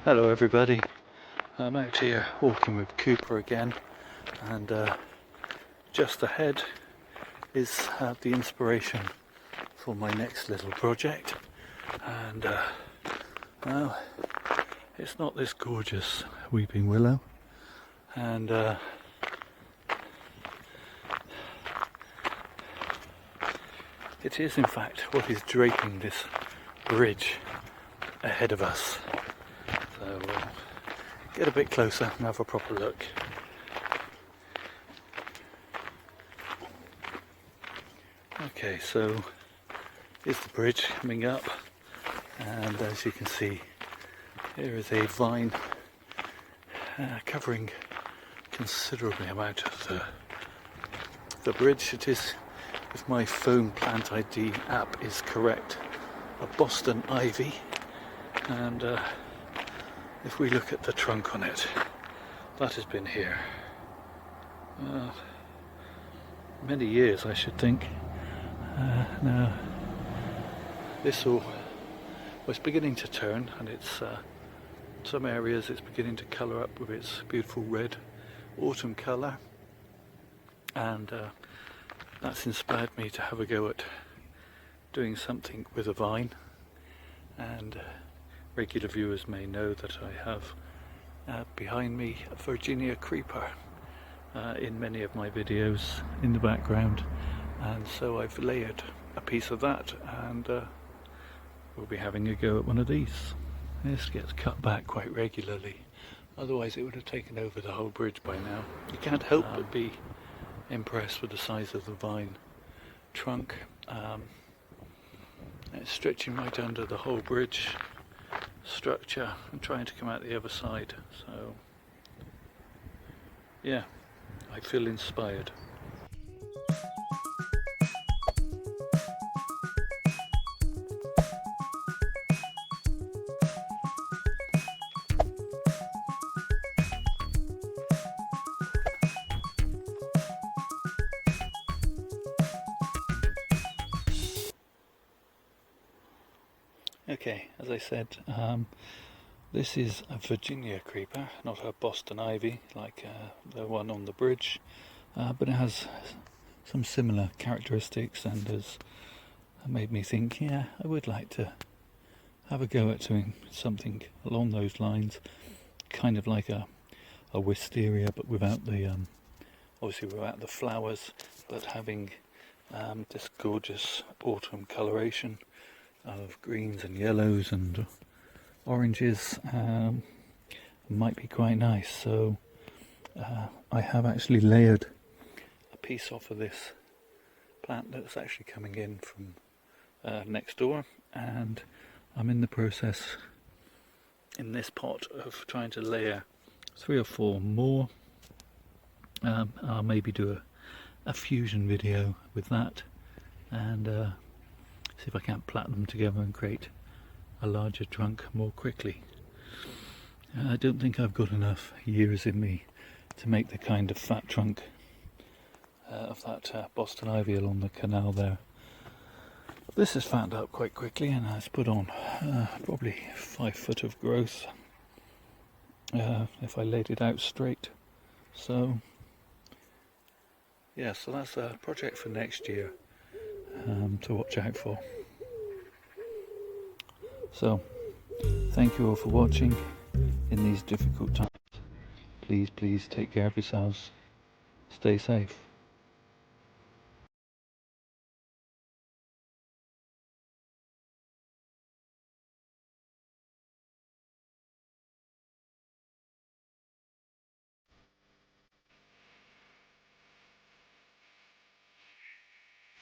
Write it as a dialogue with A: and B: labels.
A: Hello everybody, I'm out here walking with Cooper again, and just ahead is the inspiration for my next little project. And well, it's not this gorgeous weeping willow, and it is in fact what is draping this bridge ahead of us. So we'll get a bit closer and have a proper look. Okay, so here's the bridge coming up, and as you can see, here is a vine covering considerably amount of the bridge. It is, if my phone plant ID app is correct, a Boston ivy, and if we look at the trunk on it, that has been here many years, I should think. Now this all was beginning to turn, and it's some areas it's beginning to colour up with its beautiful red autumn colour, and that's inspired me to have a go at doing something with a vine. And regular viewers may know that I have behind me a Virginia creeper in many of my videos in the background, and so I've layered a piece of that, and we'll be having a go at one of these. This gets cut back quite regularly, otherwise it would have taken over the whole bridge by now. You can't help but be impressed with the size of the vine trunk. It's stretching right under the whole bridge structure and trying to come out the other side. So yeah, I feel inspired. Okay, as I said, this is a Virginia creeper, not a Boston ivy like the one on the bridge, but it has some similar characteristics, and has made me think, yeah, I would like to have a go at doing something along those lines, kind of like a wisteria, but without the obviously without the flowers, but having this gorgeous autumn coloration of greens and yellows and oranges. Might be quite nice. So I have actually layered a piece off of this plant that's actually coming in from next door, and I'm in the process in this pot of trying to layer 3 or 4 more. I'll maybe do a fusion video with that, and see if I can't plait them together and create a larger trunk more quickly. I don't think I've got enough years in me to make the kind of fat trunk of that Boston ivy along the canal there. This has fattened up quite quickly and has put on probably 5 foot of growth if I laid it out straight. So yeah, so that's a project for next year to watch out for. So thank you all for watching in these difficult times. Please take care of yourselves, stay safe.